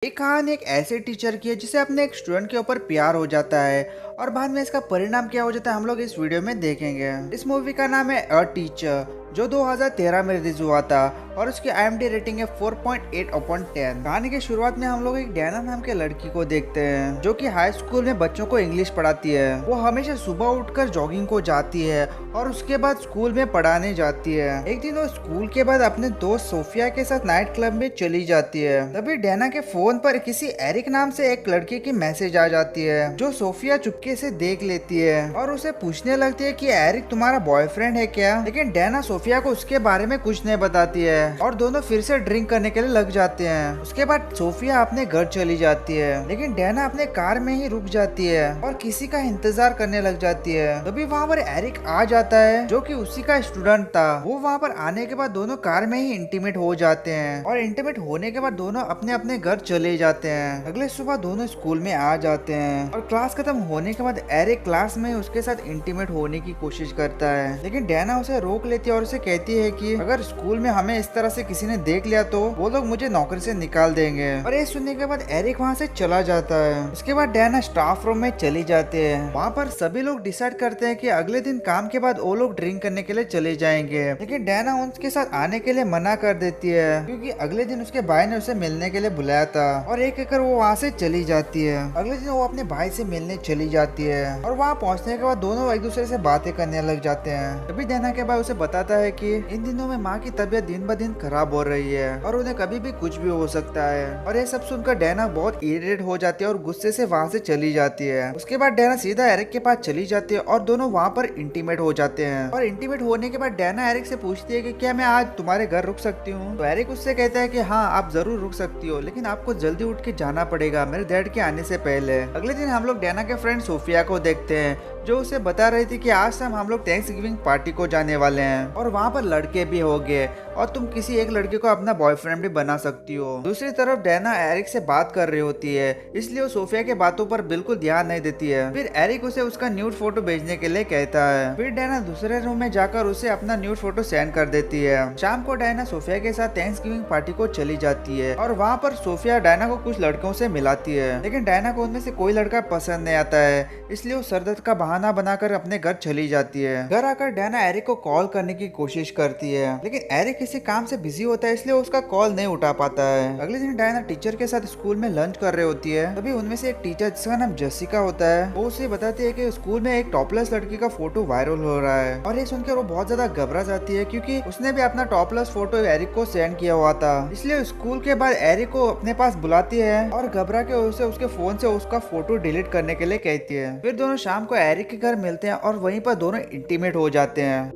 एक कहानी एक ऐसे टीचर की है जिसे अपने एक स्टूडेंट के ऊपर प्यार हो जाता है और बाद में इसका परिणाम क्या हो जाता है हम लोग इस वीडियो में देखेंगे। इस मूवी का नाम है अ टीचर जो 2013 में रिलीज हुआ था और उसकी IMDb रेटिंग है 4.8/10। कहानी की शुरुआत में हम लोग एक डैना नाम के लड़की को देखते हैं जो कि हाई स्कूल में बच्चों को इंग्लिश पढ़ाती है। वो हमेशा सुबह उठकर जॉगिंग को जाती है और उसके बाद स्कूल में पढ़ाने जाती है। एक दिन वो स्कूल के बाद अपने दोस्त सोफिया के साथ नाइट क्लब में चली जाती है। तभी डैना के फोन पर किसी एरिक नाम से एक लड़के की मैसेज आ जाती है जो सोफिया चुपके से देख लेती है और उसे पूछने लगती है कि एरिक तुम्हारा बॉयफ्रेंड है क्या। लेकिन डैना सोफिया को उसके बारे में कुछ नहीं बताती है और दोनों फिर से ड्रिंक करने के लिए लग जाते हैं। उसके बाद सोफिया अपने घर चली जाती है लेकिन डैना अपने कार में ही रुक जाती है और किसी का इंतजार करने लग जाती है। तभी वहाँ पर एरिक आ जाता है जो कि उसी का स्टूडेंट था। वो वहाँ पर आने के बाद दोनों कार में ही इंटीमेट हो जाते हैं और इंटीमेट होने के बाद दोनों अपने अपने घर चले जाते हैं। अगले सुबह दोनों स्कूल में आ जाते हैं और क्लास खत्म होने के बाद एरिक क्लास में उसके साथ इंटीमेट होने की कोशिश करता है लेकिन डैना उसे रोक लेती है और उसे कहती है कि अगर स्कूल में हमें इस तरह से किसी ने देख लिया तो वो लोग मुझे नौकरी से निकाल देंगे। और ये सुनने के बाद एरिक वहाँ से चला जाता है। उसके बाद डैना स्टाफ रूम में चली जाते हैं। वहाँ पर सभी लोग डिसाइड करते हैं कि अगले दिन काम के बाद वो लोग ड्रिंक करने के लिए चले जाएंगे लेकिन डैना उनके साथ आने के लिए मना कर देती है क्योंकि अगले दिन उसके भाई ने उसे मिलने के लिए बुलाया था और एक एक वो वहाँ से चली जाती है। अगले दिन वो अपने भाई से मिलने चली जाती है और वहाँ पहुँचने के बाद दोनों एक दूसरे से बातें करने लग जाते हैं। तभी डैना के भाई उसे बताता है कि इन दिनों में माँ की तबीयत दिन ब दिन खराब हो रही है और उन्हें कभी भी कुछ भी हो सकता है। और ये सब सुनकर डैना बहुत इरिटेट हो जाती है और गुस्से से वहाँ से चली जाती है। उसके बाद डैना सीधा एरिक के पास चली जाती है और दोनों वहाँ पर इंटीमेट हो जाते हैं। और इंटीमेट होने के बाद डैना एरिक से पूछती है कि क्या मैं आज तुम्हारे घर रुक सकती हूँ। तो एरिक उससे कहता है कि हाँ आप जरूर रुक सकती हो लेकिन आपको जल्दी उठ के जाना पड़ेगा मेरे डैड के आने से पहले। अगले दिन हम लोग डैना के फ्रेंड सोफिया को देखते हैं जो उसे बता रही थी कि आज शाम हम लोग थैंक्सगिविंग पार्टी को जाने वाले हैं और वहाँ पर लड़के भी होंगे और तुम किसी एक लड़के को अपना बॉयफ्रेंड भी बना सकती हो। दूसरी तरफ डैना एरिक से बात कर रही होती है इसलिए वो सोफिया के बातों पर बिल्कुल ध्यान नहीं देती है। फिर एरिक उसे उसका न्यूड फोटो भेजने के लिए कहता है। फिर डैना दूसरे रूम में जाकर उसे अपना न्यूड फोटो सेंड कर देती है। शाम को डैना सोफिया के साथ थैंक्सगिविंग पार्टी को चली जाती है और वहाँ पर सोफिया डैना को कुछ लड़कों से मिलाती है लेकिन डैना को उनमें से कोई लड़का पसंद नहीं आता है इसलिए वो सरदर्द का बहाना बनाकर अपने घर चली जाती है। घर आकर डैना एरिक को कॉल करने की कोशिश करती है लेकिन एरिक किसी काम से बिजी होता है इसलिए उसका कॉल नहीं उठा पाता है। अगले दिन डैना टीचर के साथ स्कूल में लंच कर रही होती है तभी उनमें से एक टीचर जिसका नाम जेसिका होता है वो उसे बताती है कि स्कूल में एक टॉपलेस लड़की का फोटो वायरल हो रहा है। और ये सुनकर वो बहुत ज्यादा घबरा जाती है क्योंकि उसने भी अपना टॉपलेस फोटो एरिक को सेंड किया हुआ था। इसलिए स्कूल के बाद एरिक को अपने पास बुलाती है और घबरा के उसे उसके फोन से उसका फोटो डिलीट करने के लिए कहती है। फिर दोनों शाम को एरिक के घर मिलते हैं और वहीं पर दोनों इंटीमेट हो जाते हैं।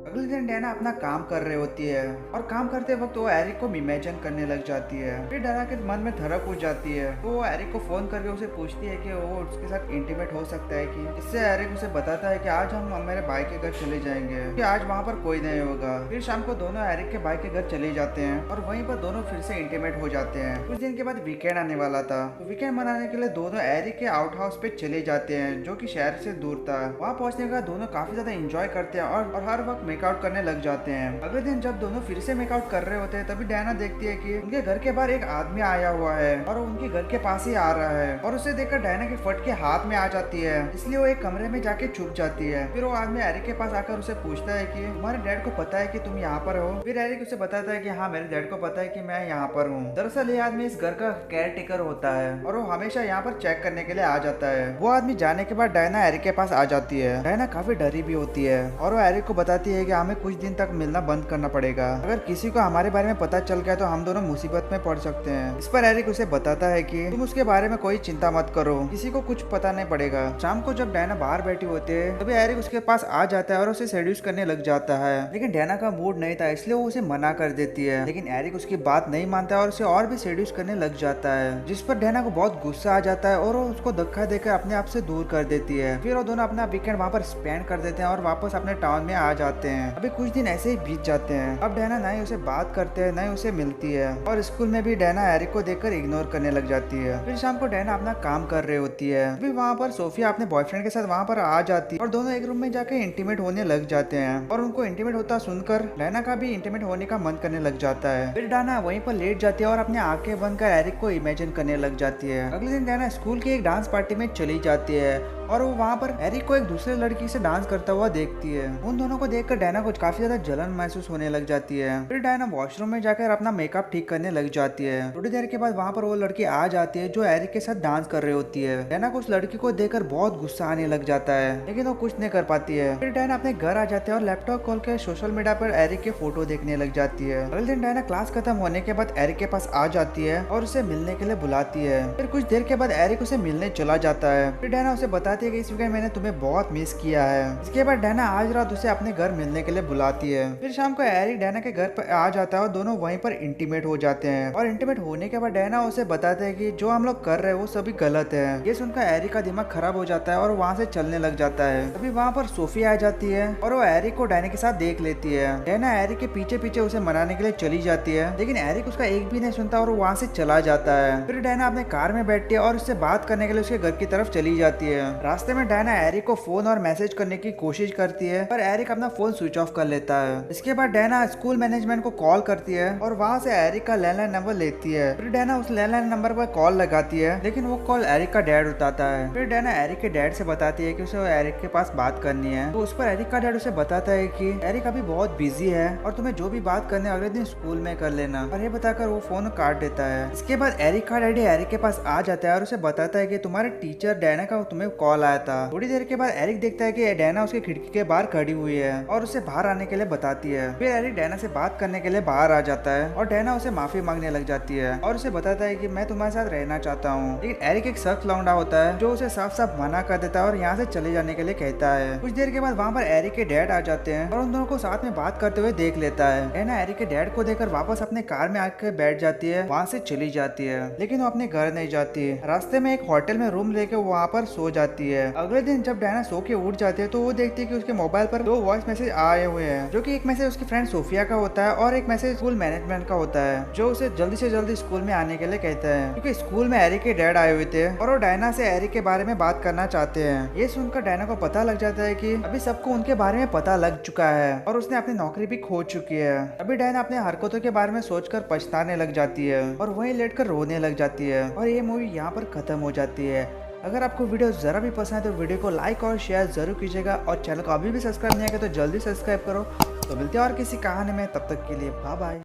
अगले दिन डैना अपना काम कर रही होती है और काम करते वक्त वो एरिक को इमेजिन करने लग जाती है। फिर डैना के मन में धड़क हो जाती है तो वो एरिक को फोन करके उसे पूछती है कि वो उसके साथ इंटीमेट हो सकता है कि। इससे एरिक उसे बताता है कि आज हम मेरे भाई के घर चले जाएंगे कि आज वहाँ पर कोई नहीं होगा। फिर शाम को दोनों एरिक के भाई के घर चले जाते हैं और वहीं पर दोनों फिर से इंटीमेट हो जाते हैं। कुछ दिन के बाद वीकेंड आने वाला था तो वीकेंड मनाने के लिए दोनों एरिक के आउट हाउस पे चले जाते हैं जो कि शहर से दूर था। वहाँ पहुँचने के बाद दोनों काफी ज्यादा इंजॉय करते हैं और हर वक्त मेकआउट करने लग जाते हैं। अगले दिन जब दोनों फिर से मेकआउट कर रहे होते हैं तभी डैना देखती है कि उनके घर के बाहर एक आदमी आया हुआ है और उनके घर के पास ही आ रहा है और उसे देखकर डैना की फट के हाथ में आ जाती है इसलिए वो एक कमरे में जाके छुप जाती है। फिर वो आदमी एरिक के पास आकर उसे पूछता है कि तुम्हारे डैड को पता है कि तुम यहाँ पर हो। फिर एरिक उसे बताता है कि हाँ मेरे डैड को पता है कि मैं यहाँ पर हूँ। दरअसल ये आदमी इस घर का केयर टेकर होता है और वो हमेशा यहाँ पर चेक करने के लिए आ जाता है। वो आदमी जाने के बाद डैना एरिक के पास आ जाती है। डैना काफी डरी भी होती है और वो एरिक को बताती है कि हमें कुछ दिन तक मिलना बंद करना पड़ेगा। अगर किसी को हमारे बारे में पता चल गया तो हम दोनों मुसीबत में पड़ सकते हैं। इस पर एरिक उसे बताता है कि तुम उसके बारे में कोई चिंता मत करो किसी को कुछ पता नहीं पड़ेगा। शाम को जब डैना बाहर बैठी होती है तभी एरिक उसके पास आ जाता है और उसे सेड्यूस करने लग जाता है लेकिन डैना का मूड नहीं था इसलिए वो उसे मना कर देती है लेकिन एरिक उसकी बात नहीं मानता है और उसे और भी सेड्यूस करने लग जाता है जिस पर डैना को बहुत गुस्सा आ जाता है और वो उसको धक्का देकर अपने आप से दूर कर देती है। फिर वो दोनों अपना वीकेंड वहाँ पर स्पेंड कर देते हैं और वापस अपने टाउन में आ जाते हैं। हैं। अभी कुछ दिन ऐसे ही बीत जाते हैं। अब डायना ना ही उसे बात करते हैं, ना ही उसे मिलती है और स्कूल में भी डायना एरिक को देखकर इग्नोर करने लग जाती है। फिर शाम को डायना अपना काम कर रही होती है। अभी वहाँ पर सोफिया अपने बॉयफ्रेंड के साथ वहाँ पर आ जाती है और दोनों एक रूम में जाके इंटीमेट होने लग जाते हैं और उनको इंटीमेट होता सुनकर डायना का भी इंटीमेट होने का मन करने लग जाता है। फिर डायना वहीं पर लेट जाती है और अपने आंखें बंद कर एरिक को इमेजिन करने लग जाती है। अगले दिन डायना स्कूल की एक डांस पार्टी में चली जाती है और वो वहाँ पर एरिक को एक दूसरे लड़की से डांस करता हुआ देखती है। उन दोनों को देखकर डायना को काफी ज्यादा जलन महसूस होने लग जाती है। फिर डायना वॉशरूम में जाकर अपना मेकअप ठीक करने लग जाती है। थोड़ी देर के बाद वहाँ पर वो लड़की आ जाती है जो एरिक के साथ डांस कर रही होती है। डायना को उस लड़की को देखकर बहुत गुस्सा आने लग जाता है, लेकिन वो कुछ नहीं कर पाती है। फिर डायना अपने घर आ जाती है और लैपटॉप खोल के सोशल मीडिया पर एरिक के फोटो देखने लग जाती है। अगले दिन डायना क्लास खत्म होने के बाद एरिक के पास आ जाती है और उसे मिलने के लिए बुलाती है। फिर कुछ देर के बाद एरिक उसे मिलने चला जाता है। फिर डायना उसे बताती है कि इस वीकेंड मैंने तुम्हें बहुत मिस किया है। इसके बाद डायना आज रात उसे अपने घर मिलने के लिए बुलाती है। फिर शाम को एरिक डायना के घर पर आ जाता है और दोनों वहीं पर इंटीमेट हो जाते हैं और इंटीमेट होने के बाद डायना उसे बताते हैं कि जो हम लोग कर रहे हैं वो सभी गलत है। ये सुनकर एरिक का दिमाग खराब हो जाता है और वहाँ से चलने लग जाता है। तभी वहाँ पर सोफी आ जाती है और वो एरिक को डायना के साथ देख लेती है। डायना एरिक के पीछे पीछे उसे मनाने के लिए चली जाती है, लेकिन एरिक उसका एक भी नहीं सुनता और वहाँ से चला जाता है। फिर डायना अपने कार में बैठती है और उससे बात करने के लिए उसके घर की तरफ चली जाती है। रास्ते में डायना एरिक को फोन और मैसेज करने की कोशिश करती है, पर एरिक अपना फोन स्विच ऑफ कर लेता है। इसके बाद डायना स्कूल मैनेजमेंट को कॉल करती है और वहाँ से एरिक का लैंडलाइन नंबर लेती है। फिर डायना उस लैंडलाइन नंबर पर कॉल लगाती है, लेकिन वो कॉल एरिक का डैड उठाता है। फिर डायना एरिक के डैड से बताती है कि उसे एरिक के पास बात करनी है। तो उस पर एरिक का डैड उसे बताता है कि एरिक अभी बहुत बिजी है और तुम्हें जो भी बात करने अगले दिन स्कूल में कर लेना, और ये बताकर वो फोन काट देता है। इसके बाद एरिक का डैडी एरिक के पास आ जाता है और उसे बताता है कि तुम्हारे टीचर डायना का तुम्हें कॉल आया था। थोड़ी देर के बाद एरिक देखता है कि डायना उसकी खिड़की के बाहर खड़ी हुई है और उसे बाहर आने के लिए बताती है। फिर एरिक डायना से बात करने के लिए बाहर आ जाता है और डायना उसे माफी मांगने लग जाती है और उसे बताता है कि मैं तुम्हारे साथ रहना चाहता हूँ। लेकिन एरिक एक सख्त लौंडा होता है जो उसे साफ साफ मना कर देता है और यहाँ से चले जाने के लिए कहता है। कुछ देर के बाद वहाँ पर एरिक के डैड आ जाते हैं और उन दोनों को साथ में बात करते हुए देख लेता है। डायना एरिक के डैड को देखकर वापस अपने कार में आकर बैठ जाती है, वहाँ से चली जाती है, लेकिन वो अपने घर नहीं जाती। रास्ते में एक होटल में रूम लेके वहाँ पर सो जाती है। अगले दिन जब डायना सो के उठ जाती है तो वो देखती है कि उसके मोबाइल पर 2 वॉइस मैसेज आए हुए हैं, जो कि एक मैसेज उसकी फ्रेंड सोफिया का होता है और एक मैसेज स्कूल मैनेजमेंट का होता है, जो उसे जल्दी से जल्दी स्कूल में आने के लिए कहता है, क्योंकि स्कूल में एरिक के डैड आए हुए थे और वो डायना से एरिक के बारे में बात करना चाहते हैं। ये सुनकर डायना को पता लग जाता है कि अभी सबको उनके बारे में पता लग चुका है और उसने अपनी नौकरी भी खो चुकी है। अभी डायना अपने हरकतों के बारे में सोचकर पछताने लग जाती है और वहीं लेटकर रोने लग जाती है और ये मूवी यहाँ पर खत्म हो जाती है। अगर आपको वीडियो जरा भी पसंद है तो वीडियो को लाइक और शेयर जरूर कीजिएगा और चैनल को अभी भी सब्सक्राइब नहीं किया तो जल्दी सब्सक्राइब करो। तो मिलते हैं और किसी कहानी में, तब तक के लिए बाय बाय।